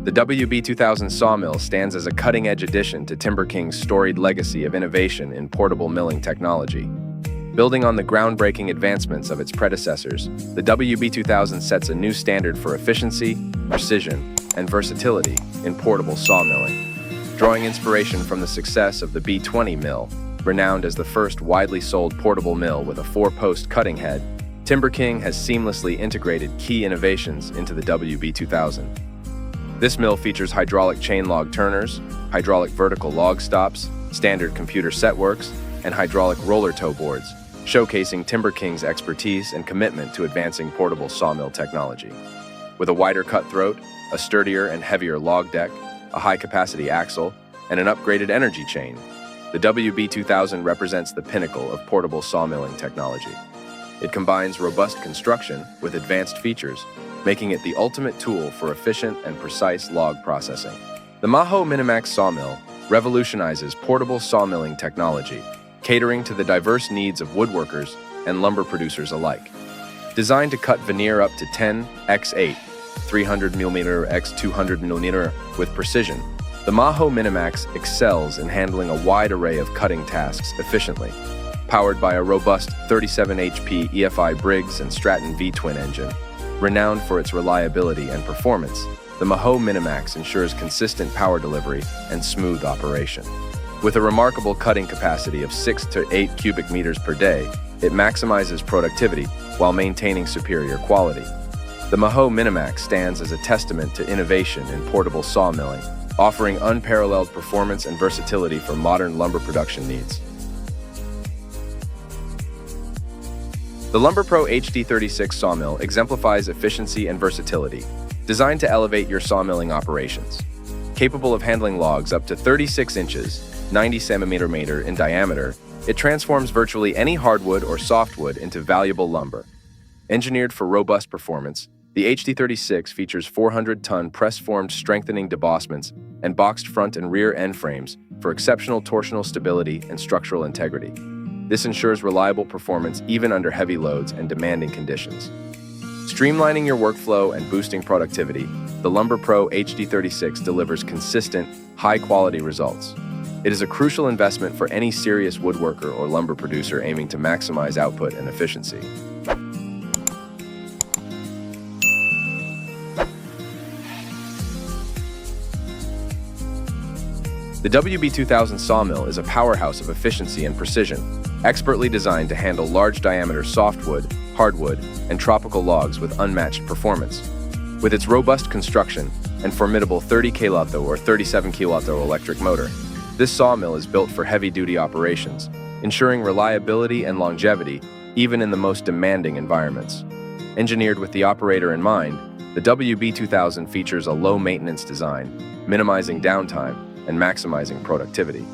The WB2000 Sawmill stands as a cutting-edge addition to Timber King's storied legacy of innovation in portable milling technology. Building on the groundbreaking advancements of its predecessors, the WB2000 sets a new standard for efficiency, precision, and versatility in portable sawmilling. Drawing inspiration from the success of the B20 mill, renowned as the first widely sold portable mill with a 4-post cutting head, Timber King has seamlessly integrated key innovations into the WB2000. This mill features hydraulic chain log turners, hydraulic vertical log stops, standard computer setworks, and hydraulic roller toe boards, showcasing Timber King's expertise and commitment to advancing portable sawmill technology. With a wider cut throat, a sturdier and heavier log deck, a high-capacity axle, and an upgraded energy chain, the WB2000 represents the pinnacle of portable sawmilling technology. It combines robust construction with advanced features, making it the ultimate tool for efficient and precise log processing. The Maho Minimax Sawmill revolutionizes portable sawmilling technology, catering to the diverse needs of woodworkers and lumber producers alike. Designed to cut veneer up to 10x8, 300mm x 200mm with precision, the Maho Minimax excels in handling a wide array of cutting tasks efficiently. Powered by a robust 37 HP EFI Briggs & Stratton V-twin engine, renowned for its reliability and performance, the Maho Minimax ensures consistent power delivery and smooth operation. With a remarkable cutting capacity of 6 to 8 cubic meters per day, it maximizes productivity while maintaining superior quality. The Maho Minimax stands as a testament to innovation in portable sawmilling, offering unparalleled performance and versatility for modern lumber production needs. The LumberPro HD36 sawmill exemplifies efficiency and versatility, designed to elevate your sawmilling operations. Capable of handling logs up to 36 inches, 90 cm in diameter, it transforms virtually any hardwood or softwood into valuable lumber. Engineered for robust performance, the HD36 features 400-ton press-formed strengthening debossments and boxed front and rear end frames for exceptional torsional stability and structural integrity. This ensures reliable performance even under heavy loads and demanding conditions. Streamlining your workflow and boosting productivity, the LumberPro HD36 delivers consistent, high-quality results. It is a crucial investment for any serious woodworker or lumber producer aiming to maximize output and efficiency. The WB2000 sawmill is a powerhouse of efficiency and precision, expertly designed to handle large-diameter softwood, hardwood, and tropical logs with unmatched performance. With its robust construction and formidable 30 kW or 37 kW electric motor, this sawmill is built for heavy-duty operations, ensuring reliability and longevity even in the most demanding environments. Engineered with the operator in mind, the WB2000 features a low-maintenance design, minimizing downtime and maximizing productivity.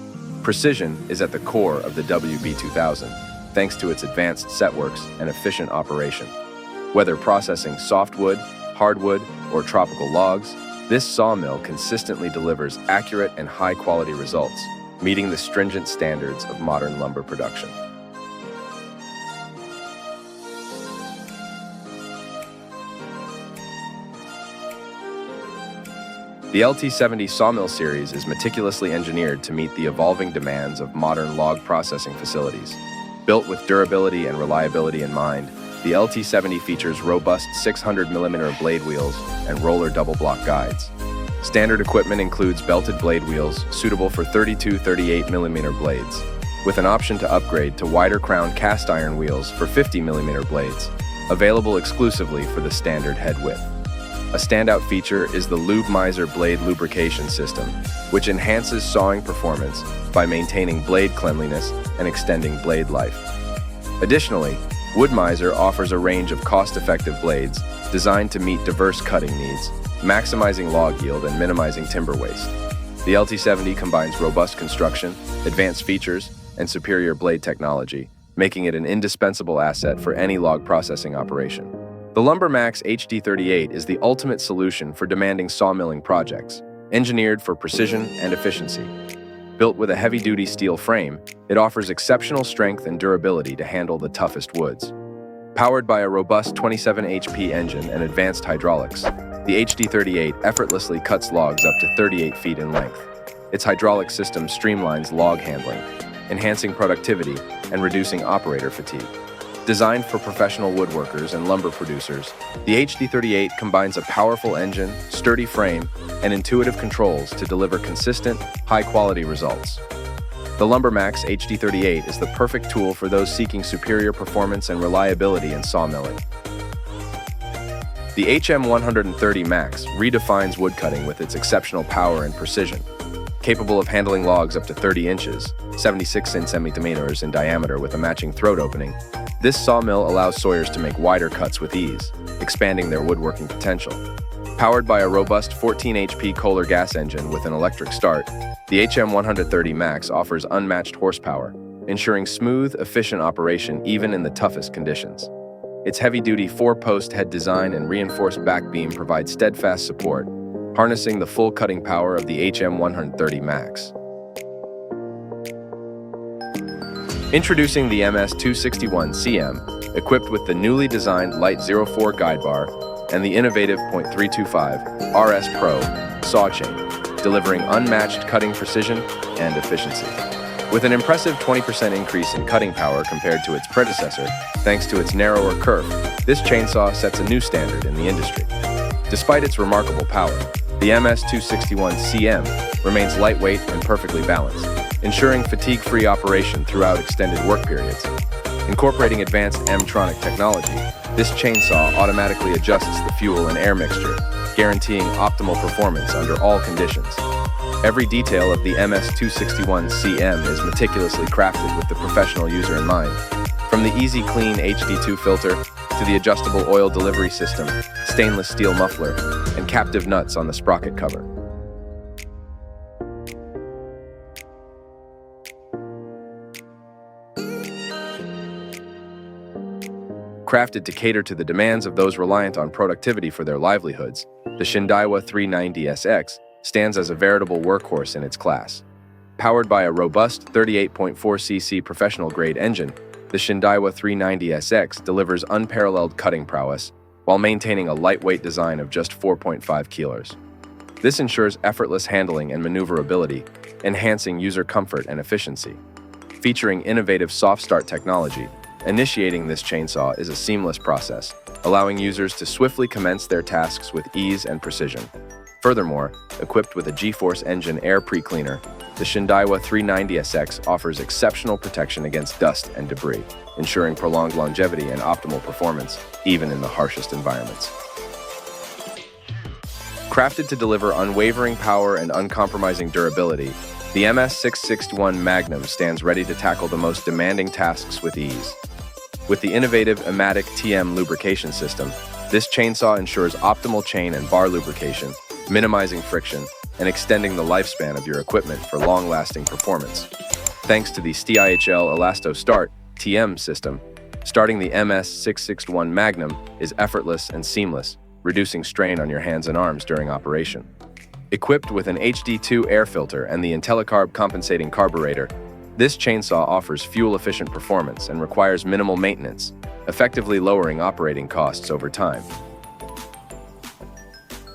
Precision is at the core of the WB2000, thanks to its advanced setworks and efficient operation. Whether processing softwood, hardwood, or tropical logs, this sawmill consistently delivers accurate and high-quality results, meeting the stringent standards of modern lumber production. The LT70 Sawmill series is meticulously engineered to meet the evolving demands of modern log processing facilities. Built with durability and reliability in mind, the LT70 features robust 600mm blade wheels and roller double-block guides. Standard equipment includes belted blade wheels suitable for 32-38mm blades, with an option to upgrade to wider crown cast iron wheels for 50mm blades, available exclusively for the standard head width. A standout feature is the LubeMizer blade lubrication system, which enhances sawing performance by maintaining blade cleanliness and extending blade life. Additionally, WoodMizer offers a range of cost-effective blades designed to meet diverse cutting needs, maximizing log yield and minimizing timber waste. The LT70 combines robust construction, advanced features, and superior blade technology, making it an indispensable asset for any log processing operation. The LumberMax HD38 is the ultimate solution for demanding sawmilling projects, engineered for precision and efficiency. Built with a heavy-duty steel frame, it offers exceptional strength and durability to handle the toughest woods. Powered by a robust 27 HP engine and advanced hydraulics, the HD38 effortlessly cuts logs up to 38 feet in length. Its hydraulic system streamlines log handling, enhancing productivity and reducing operator fatigue. Designed for professional woodworkers and lumber producers, the HD38 combines a powerful engine, sturdy frame, and intuitive controls to deliver consistent, high-quality results. The LumberMax HD38 is the perfect tool for those seeking superior performance and reliability in sawmilling. The HM130 Max redefines woodcutting with its exceptional power and precision. Capable of handling logs up to 30 inches, 76 centimeters in diameter with a matching throat opening, this sawmill allows sawyers to make wider cuts with ease, expanding their woodworking potential. Powered by a robust 14 HP Kohler gas engine with an electric start, the HM130 Max offers unmatched horsepower, ensuring smooth, efficient operation even in the toughest conditions. Its heavy-duty 4-post head design and reinforced back beam provide steadfast support, harnessing the full cutting power of the HM130 Max. Introducing the MS261CM, equipped with the newly designed Light 04 guide bar and the innovative .325 RS Pro saw chain, delivering unmatched cutting precision and efficiency. With an impressive 20% increase in cutting power compared to its predecessor, thanks to its narrower kerf, this chainsaw sets a new standard in the industry. Despite its remarkable power, the MS261CM remains lightweight and perfectly balanced, ensuring fatigue-free operation throughout extended work periods. Incorporating advanced M-tronic technology, this chainsaw automatically adjusts the fuel and air mixture, guaranteeing optimal performance under all conditions. Every detail of the MS261CM is meticulously crafted with the professional user in mind. From the easy clean HD2 filter to the adjustable oil delivery system, stainless steel muffler, and captive nuts on the sprocket cover. Crafted to cater to the demands of those reliant on productivity for their livelihoods, the Shindaiwa 390SX stands as a veritable workhorse in its class. Powered by a robust 38.4cc professional-grade engine, the Shindaiwa 390SX delivers unparalleled cutting prowess while maintaining a lightweight design of just 4.5 kilos. This ensures effortless handling and maneuverability, enhancing user comfort and efficiency. Featuring innovative soft start technology, initiating this chainsaw is a seamless process, allowing users to swiftly commence their tasks with ease and precision. Furthermore, equipped with a G-Force engine air pre-cleaner, the Shindaiwa 390SX offers exceptional protection against dust and debris, ensuring prolonged longevity and optimal performance, even in the harshest environments. Crafted to deliver unwavering power and uncompromising durability, the MS661 Magnum stands ready to tackle the most demanding tasks with ease. With the innovative Amatic TM lubrication system, this chainsaw ensures optimal chain and bar lubrication, minimizing friction, and extending the lifespan of your equipment for long-lasting performance. Thanks to the STIHL Elasto Start TM system, starting the MS661 Magnum is effortless and seamless, reducing strain on your hands and arms during operation. Equipped with an HD2 air filter and the IntelliCarb compensating carburetor, this chainsaw offers fuel-efficient performance and requires minimal maintenance, effectively lowering operating costs over time.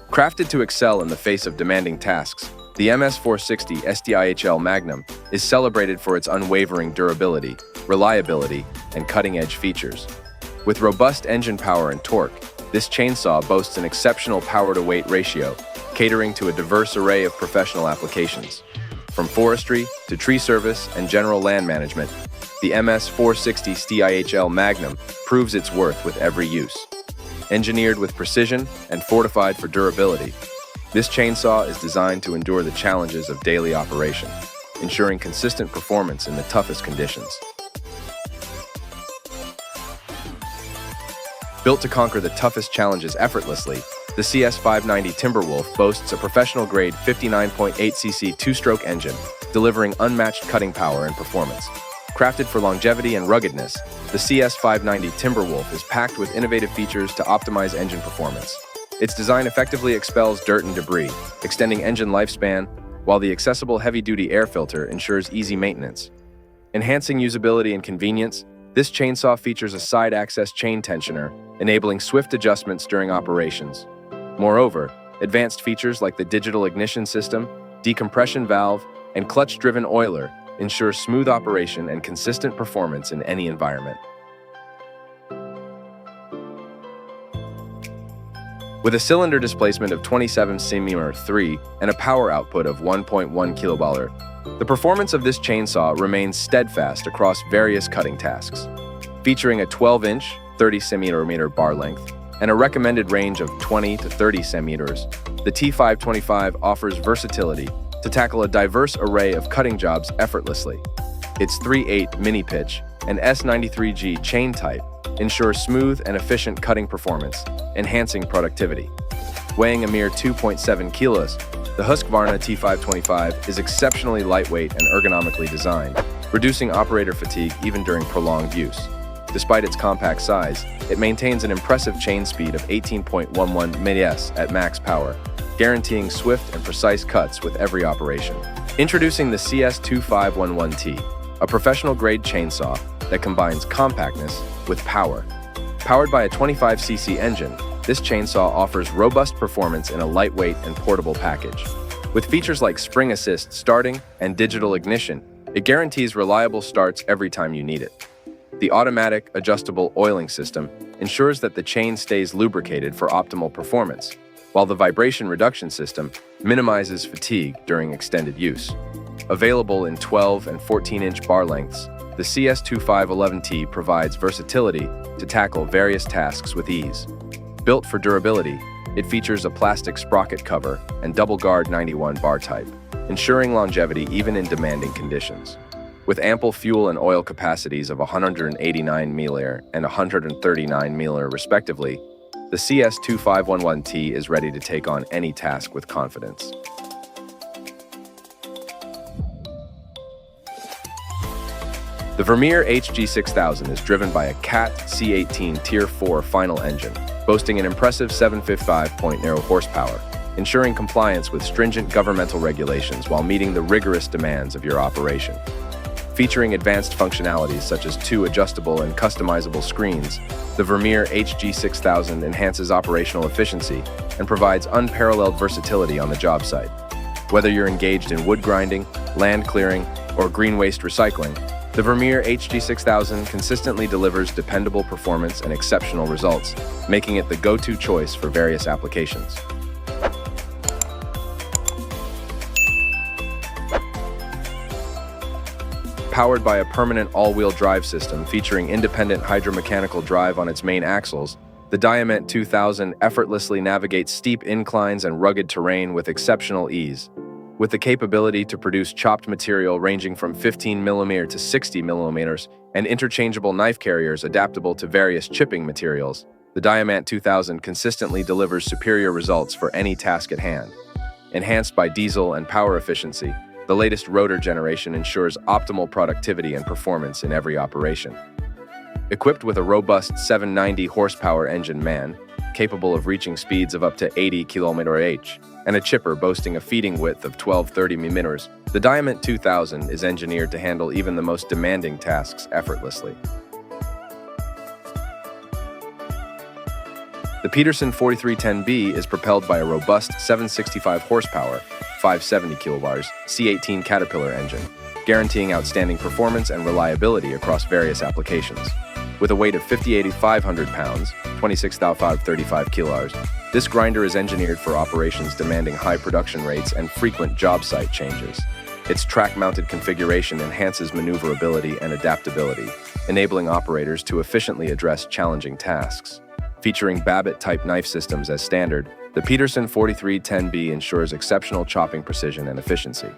Crafted to excel in the face of demanding tasks, the MS460 STIHL Magnum is celebrated for its unwavering durability, reliability, and cutting-edge features. With robust engine power and torque, this chainsaw boasts an exceptional power-to-weight ratio, catering to a diverse array of professional applications. From forestry to tree service and general land management, the MS460 STIHL Magnum proves its worth with every use. Engineered with precision and fortified for durability, this chainsaw is designed to endure the challenges of daily operation, ensuring consistent performance in the toughest conditions. Built to conquer the toughest challenges effortlessly, the CS590 Timberwolf boasts a professional-grade 59.8cc two-stroke engine, delivering unmatched cutting power and performance. Crafted for longevity and ruggedness, the CS590 Timberwolf is packed with innovative features to optimize engine performance. Its design effectively expels dirt and debris, extending engine lifespan, while the accessible heavy-duty air filter ensures easy maintenance. Enhancing usability and convenience, This chainsaw features a side-access chain tensioner, enabling swift adjustments during operations. Moreover, advanced features like the digital ignition system, decompression valve, and clutch-driven oiler ensure smooth operation and consistent performance in any environment. With a cylinder displacement of 27 cm 3 and a power output of 1.1 kB, the performance of this chainsaw remains steadfast across various cutting tasks. Featuring a 12-inch, 30 cm bar length, and a recommended range of 20 to 30 centimeters, the T525 offers versatility to tackle a diverse array of cutting jobs effortlessly. Its 3/8 mini pitch and S93G chain type ensure smooth and efficient cutting performance, enhancing productivity. Weighing a mere 2.7 kilos, the Husqvarna T525 is exceptionally lightweight and ergonomically designed, reducing operator fatigue even during prolonged use. Despite its compact size, it maintains an impressive chain speed of 18.11 ms at max power, guaranteeing swift and precise cuts with every operation. Introducing the CS2511T, a professional-grade chainsaw that combines compactness with power. Powered by a 25cc engine, this chainsaw offers robust performance in a lightweight and portable package. With features like spring assist starting and digital ignition, it guarantees reliable starts every time you need it. The automatic, adjustable oiling system ensures that the chain stays lubricated for optimal performance, while the vibration reduction system minimizes fatigue during extended use. Available in 12 and 14-inch bar lengths, the CS2511T provides versatility to tackle various tasks with ease. Built for durability, it features a plastic sprocket cover and double guard 91 bar type, ensuring longevity even in demanding conditions. With ample fuel and oil capacities of 189 ml and 139 ml respectively, the CS2511T is ready to take on any task with confidence. The Vermeer HG6000 is driven by a CAT C18 Tier 4 final engine, boasting an impressive 755.0 horsepower, ensuring compliance with stringent governmental regulations while meeting the rigorous demands of your operation. Featuring advanced functionalities such as 2 adjustable and customizable screens, the Vermeer HG6000 enhances operational efficiency and provides unparalleled versatility on the job site. Whether you're engaged in wood grinding, land clearing, or green waste recycling, the Vermeer HG6000 consistently delivers dependable performance and exceptional results, making it the go-to choice for various applications. Powered by a permanent all-wheel drive system featuring independent hydromechanical drive on its main axles, the Diamant 2000 effortlessly navigates steep inclines and rugged terrain with exceptional ease. With the capability to produce chopped material ranging from 15 mm to 60 mm and interchangeable knife carriers adaptable to various chipping materials, the Diamant 2000 consistently delivers superior results for any task at hand. Enhanced by diesel and power efficiency, the latest rotor generation ensures optimal productivity and performance in every operation. Equipped with a robust 790 horsepower engine man, capable of reaching speeds of up to 80 km/h, and a chipper boasting a feeding width of 1230 mm, the Diamant 2000 is engineered to handle even the most demanding tasks effortlessly. The Peterson 4310B is propelled by a robust 765 horsepower, 570 kilobars, C18 Caterpillar engine, guaranteeing outstanding performance and reliability across various applications. With a weight of 58,500 pounds, 26,535 kilos, this grinder is engineered for operations demanding high production rates and frequent job site changes. Its track-mounted configuration enhances maneuverability and adaptability, enabling operators to efficiently address challenging tasks. Featuring Babbitt-type knife systems as standard, the Peterson 4310B ensures exceptional chopping precision and efficiency.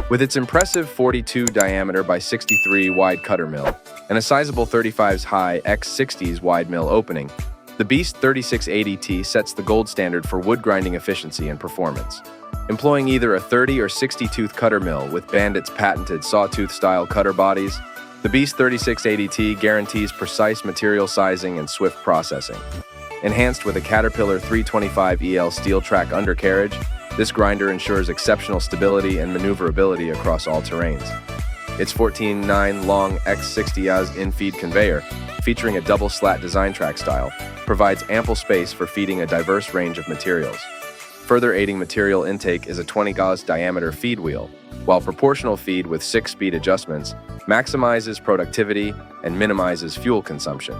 With its impressive 42 diameter by 63 wide cutter mill and a sizable 35s high x 60s wide mill opening, the Beast 3680T sets the gold standard for wood grinding efficiency and performance. Employing either a 30 or 60-tooth cutter mill with Bandit's patented sawtooth-style cutter bodies, the Beast 3680T guarantees precise material sizing and swift processing. Enhanced with a Caterpillar 325 EL steel track undercarriage, this grinder ensures exceptional stability and maneuverability across all terrains. Its 14.9 long X60 in-feed conveyor, featuring a double slat design track style, provides ample space for feeding a diverse range of materials. Further aiding material intake is a 20 gauge diameter feed wheel, while proportional feed with 6-speed adjustments maximizes productivity and minimizes fuel consumption.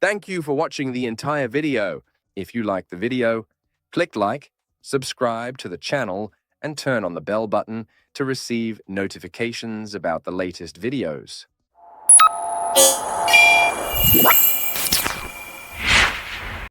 Thank you for watching the entire video. If you liked the video, click like, subscribe to the channel, and turn on the bell button to receive notifications about the latest videos.